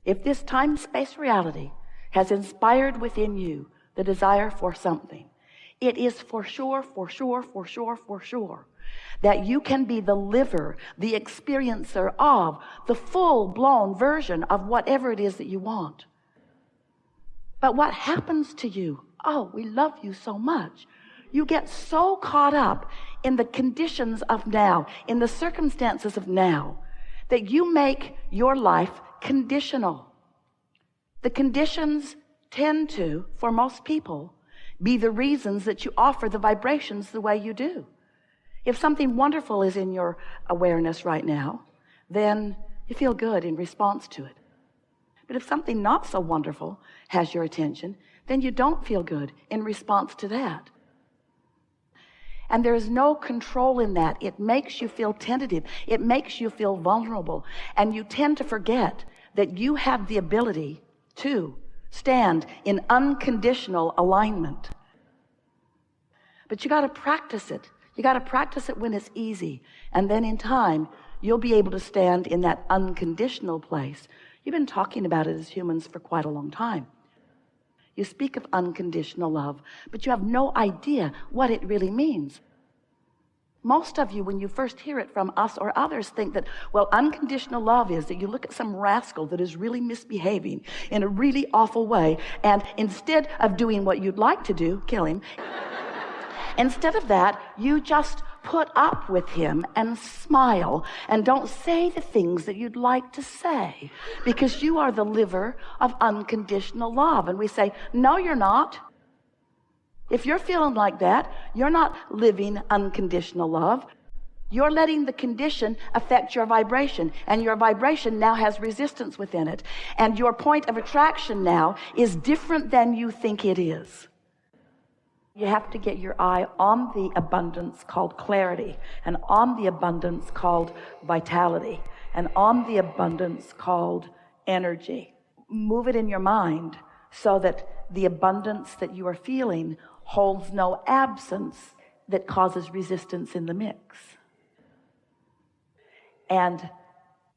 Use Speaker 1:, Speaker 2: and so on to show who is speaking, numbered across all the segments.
Speaker 1: If this time-space reality has inspired within you the desire for something, it is for sure that you can be the liver, the experiencer of the full-blown version of whatever it is that you want. But what happens to you? Oh, we love you so much. You get so caught up in the conditions of now, in the circumstances of now, that you make your life conditional. The conditions tend to, for most people, be the reasons that you offer the vibrations the way you do. If something wonderful is in your awareness right now, then you feel good in response to it. But if something not so wonderful has your attention, then you don't feel good in response to that. And there is no control in that. It makes you feel tentative. It makes you feel vulnerable. And you tend to forget that you have the ability to stand in unconditional alignment. But you got to practice it. You got to practice it when it's easy. And then in time, you'll be able to stand in that unconditional place. You've been talking about it as humans for quite a long time. You speak of unconditional love, but you have no idea what it really means. Most of you, when you first hear it from us or others, think that, well, unconditional love is that you look at some rascal that is really misbehaving in a really awful way, and instead of doing what you'd like to do, kill him, instead of that, you just put up with him and smile and don't say the things that you'd like to say because you are the liver of unconditional love. And we say, no, you're not. If you're feeling like that, you're not living unconditional love. You're letting the condition affect your vibration, and your vibration now has resistance within it. And your point of attraction now is different than you think it is. You have to get your eye on the abundance called clarity, and on the abundance called vitality, and on the abundance called energy. Move it in your mind so that the abundance that you are feeling holds no absence that causes resistance in the mix. And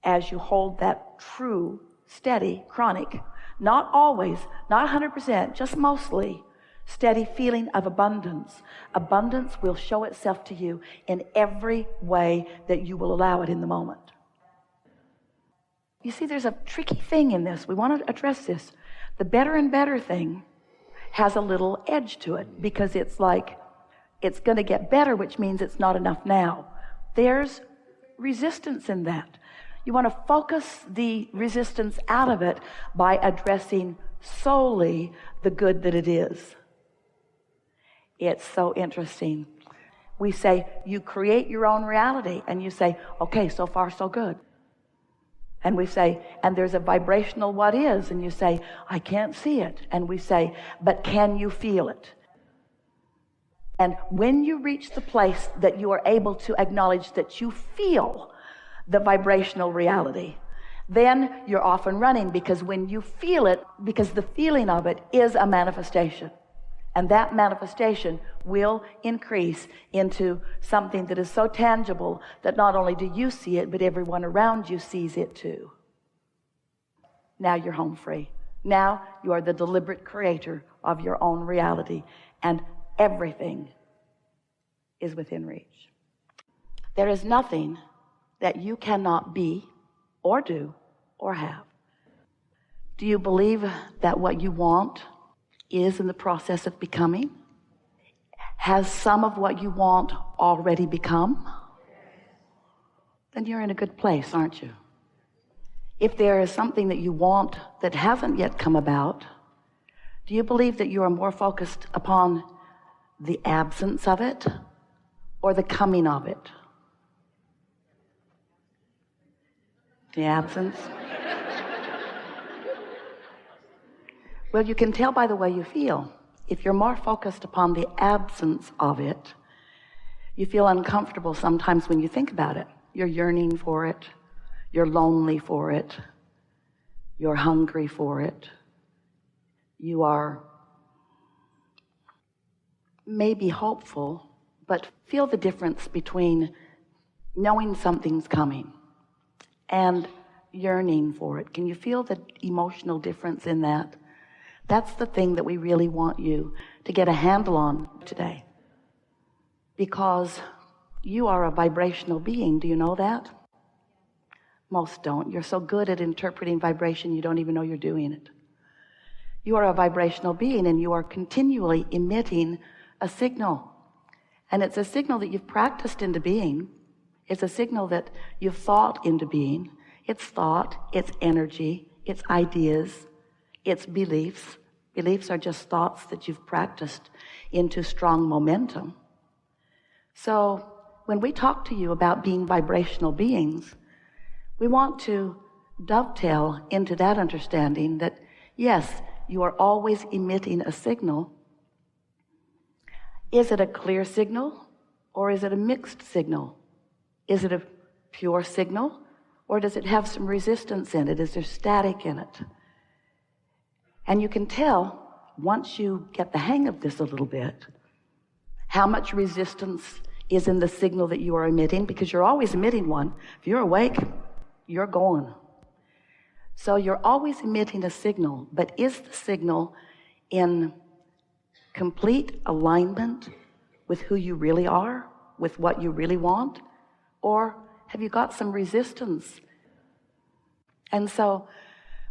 Speaker 1: as you hold that true, steady, chronic, not always, not 100%, just mostly, steady feeling of abundance, abundance will show itself to you in every way that you will allow it in the moment. You see, there's a tricky thing in this. We want to address this. The better and better thing has a little edge to it because it's like it's going to get better, which means it's not enough now. There's resistance in that. You want to focus the resistance out of it by addressing solely the good that it is. It's so interesting. We say, you create your own reality, and you say, okay, so far so good. And we say, and there's a vibrational what is, and you say, I can't see it. And we say, but can you feel it? And when you reach the place that you are able to acknowledge that you feel the vibrational reality, then you're off and running, because when you feel it, because the feeling of it is a manifestation. And that manifestation will increase into something that is so tangible that not only do you see it, but everyone around you sees it too. Now you're home free. Now you are the deliberate creator of your own reality, and everything is within reach. There is nothing that you cannot be or do or have. Do you believe that what you want is in the process of becoming? Has some of what you want already become? Then you're in a good place, aren't you? If there is something that you want that hasn't yet come about, do you believe that you are more focused upon the absence of it or the coming of it? The absence? Well, you can tell by the way you feel. If you're more focused upon the absence of it, you feel uncomfortable sometimes when you think about it. You're yearning for it. You're lonely for it. You're hungry for it. You are maybe hopeful, but feel the difference between knowing something's coming and yearning for it? Can you feel the emotional difference in that? That's the thing that we really want you to get a handle on today. Because you are a vibrational being. Do you know that? Most don't. You're so good at interpreting vibration, you don't even know you're doing it. You are a vibrational being, and you are continually emitting a signal. And it's a signal that you've practiced into being. It's a signal that you've thought into being. It's thought, it's energy, it's ideas, it's beliefs. Beliefs are just thoughts that you've practiced into strong momentum. So when we talk to you about being vibrational beings, we want to dovetail into that understanding that, yes, you are always emitting a signal. Is it a clear signal, or is it a mixed signal? Is it a pure signal, or does it have some resistance in it? Is there static in it? And you can tell, once you get the hang of this a little bit, how much resistance is in the signal that you are emitting, because you're always emitting one. If you're awake, you're going. So you're always emitting a signal, but is the signal in complete alignment with who you really are, with what you really want? Or have you got some resistance? And so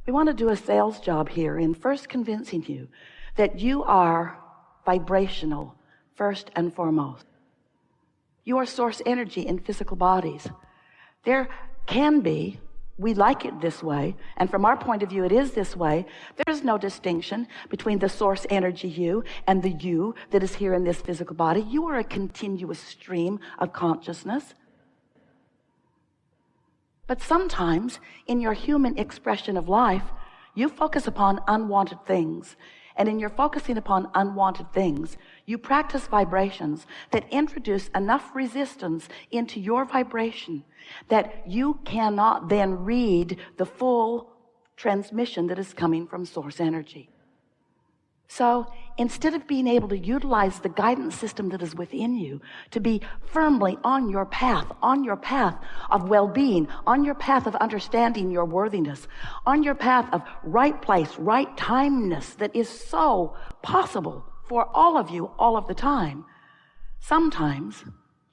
Speaker 1: we want to do a sales job here in first convincing you that you are vibrational first and foremost. You are source energy in physical bodies. There can be, we like it this way, and from our point of view it is this way. There is no distinction between the source energy you and the you that is here in this physical body. You are a continuous stream of consciousness. But sometimes in your human expression of life, you focus upon unwanted things. And in your focusing upon unwanted things, you practice vibrations that introduce enough resistance into your vibration that you cannot then read the full transmission that is coming from source energy. So instead of being able to utilize the guidance system that is within you to be firmly on your path of well-being, on your path of understanding your worthiness, on your path of right place, right timeness that is so possible for all of you all of the time, sometimes,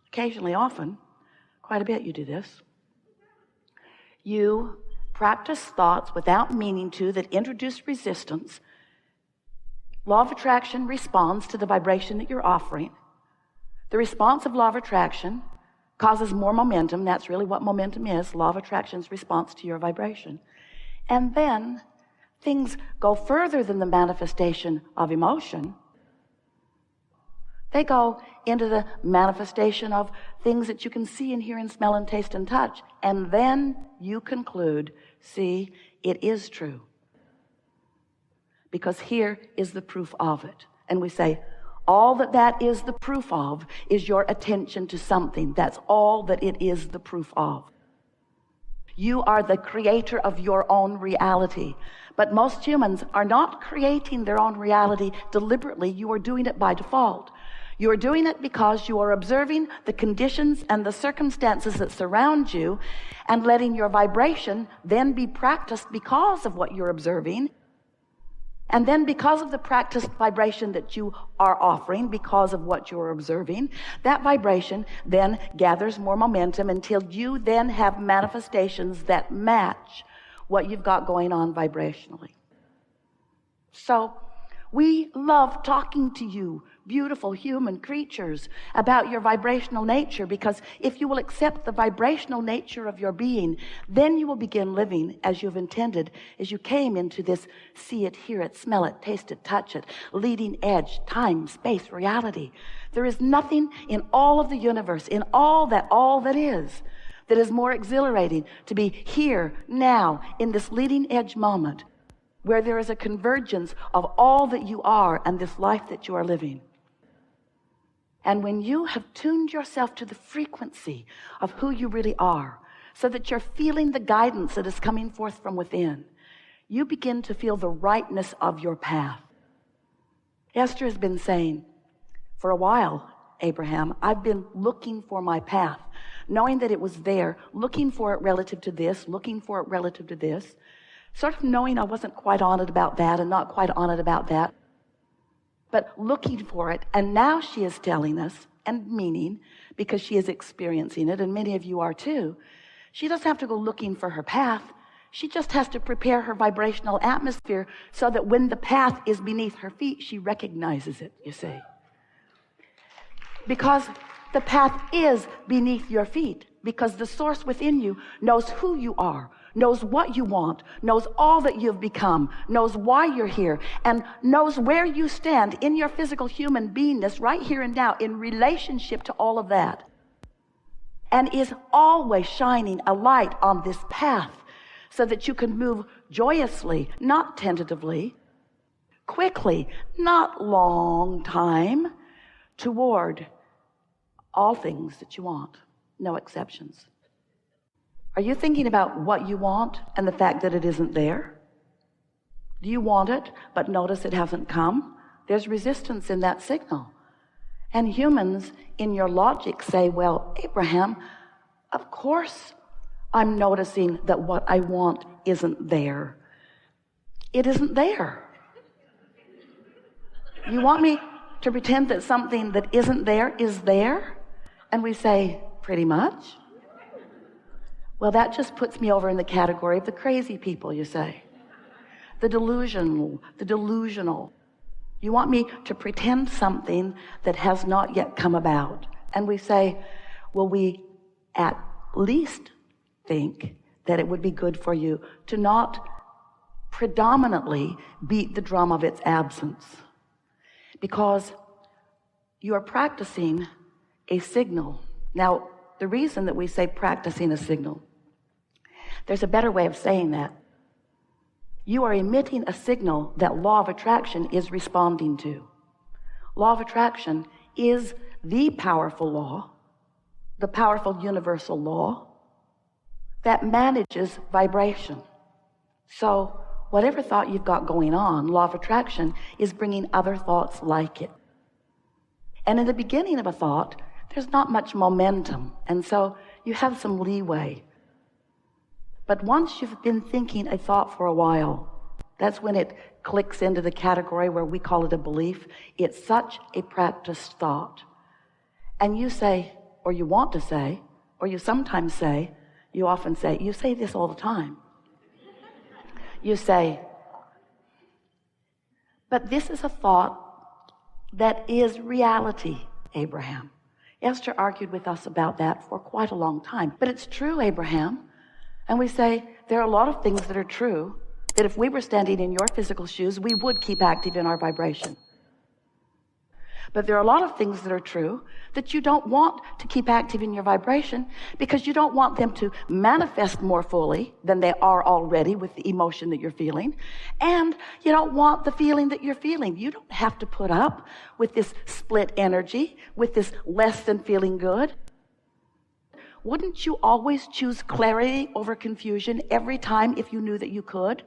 Speaker 1: occasionally, often, quite a bit you do this, you practice thoughts without meaning to that introduce resistance. Law of attraction responds to the vibration that you're offering. The response of law of attraction causes more momentum. That's really what momentum is. Law of attraction's response to your vibration. And then things go further than the manifestation of emotion. They go into the manifestation of things that you can see and hear and smell and taste and touch. And then you conclude, see, it is true. Because here is the proof of it. And we say, all that is the proof of is your attention to something. That's all that it is the proof of. You are the creator of your own reality. But most humans are not creating their own reality deliberately. You are doing it by default. You are doing it because you are observing the conditions and the circumstances that surround you and letting your vibration then be practiced because of what you're observing. And then because of the practiced vibration that you are offering, because of what you're observing, that vibration then gathers more momentum until you then have manifestations that match what you've got going on vibrationally. So we love talking to you, beautiful human creatures, about your vibrational nature, because if you will accept the vibrational nature of your being, then you will begin living as you've intended, as you came into this see it, hear it, smell it, taste it, touch it, leading edge, time, space, reality. There is nothing in all of the universe, in all that is more exhilarating to be here, now, in this leading edge moment, where there is a convergence of all that you are and this life that you are living. And when you have tuned yourself to the frequency of who you really are, so that you're feeling the guidance that is coming forth from within, you begin to feel the rightness of your path. Esther has been saying for a while, Abraham, I've been looking for my path, knowing that it was there, looking for it relative to this, looking for it relative to this, sort of knowing I wasn't quite on it about that and not quite on it about that, but looking for it. And now she is telling us, and meaning, because she is experiencing it, and many of you are too, she doesn't have to go looking for her path. She just has to prepare her vibrational atmosphere so that when the path is beneath her feet, she recognizes it, you see. Because the path is beneath your feet, because the source within you knows who you are, knows what you want, knows all that you've become, knows why you're here, and knows where you stand in your physical human beingness right here and now in relationship to all of that, and is always shining a light on this path so that you can move joyously, not tentatively, quickly, not long time, toward all things that you want, no exceptions. Are you thinking about what you want and the fact that it isn't there? Do you want it, but notice it hasn't come? There's resistance in that signal. And humans, in your logic, say, well, Abraham, of course I'm noticing that what I want isn't there. It isn't there. You want me to pretend that something that isn't there is there? And we say, pretty much. Well, that just puts me over in the category of the crazy people, you say. The delusional. You want me to pretend something that has not yet come about. And we say, well, we at least think that it would be good for you to not predominantly beat the drum of its absence, because you are practicing a signal. Now, the reason that we say practicing a signal, there's a better way of saying that. You are emitting a signal that law of attraction is responding to. Law of attraction is the powerful law, the powerful universal law that manages vibration. So whatever thought you've got going on, law of attraction is bringing other thoughts like it. And in the beginning of a thought, there's not much momentum, and so you have some leeway. But once you've been thinking a thought for a while, that's when it clicks into the category where we call it a belief. It's such a practiced thought. And you say, or you want to say, or you sometimes say, you often say, you say this all the time. You say, but this is a thought that is reality, Abraham. Esther argued with us about that for quite a long time. But it's true, Abraham. And we say, there are a lot of things that are true, that if we were standing in your physical shoes, we would keep active in our vibration. But there are a lot of things that are true that you don't want to keep active in your vibration because you don't want them to manifest more fully than they are already with the emotion that you're feeling. And you don't want the feeling that you're feeling. You don't have to put up with this split energy, with this less than feeling good. Wouldn't you always choose clarity over confusion every time if you knew that you could?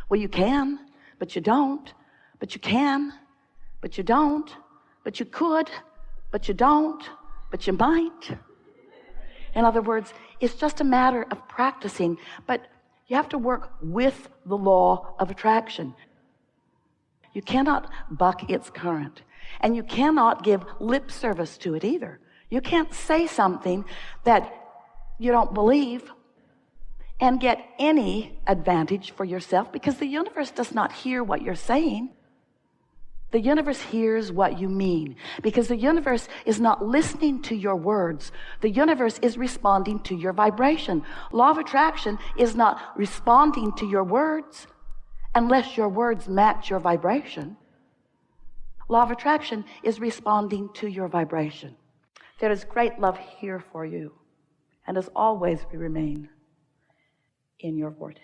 Speaker 1: Well, you can, but you don't. But you can, but you don't. But you could, but you don't, but you might. In other words, it's just a matter of practicing, but you have to work with the law of attraction. You cannot buck its current, and you cannot give lip service to it either. You can't say something that you don't believe and get any advantage for yourself, because the universe does not hear what you're saying. The universe hears what you mean, because the universe is not listening to your words. The universe is responding to your vibration. Law of attraction is not responding to your words unless your words match your vibration. Law of attraction is responding to your vibration. There is great love here for you, and as always we remain in your vortex.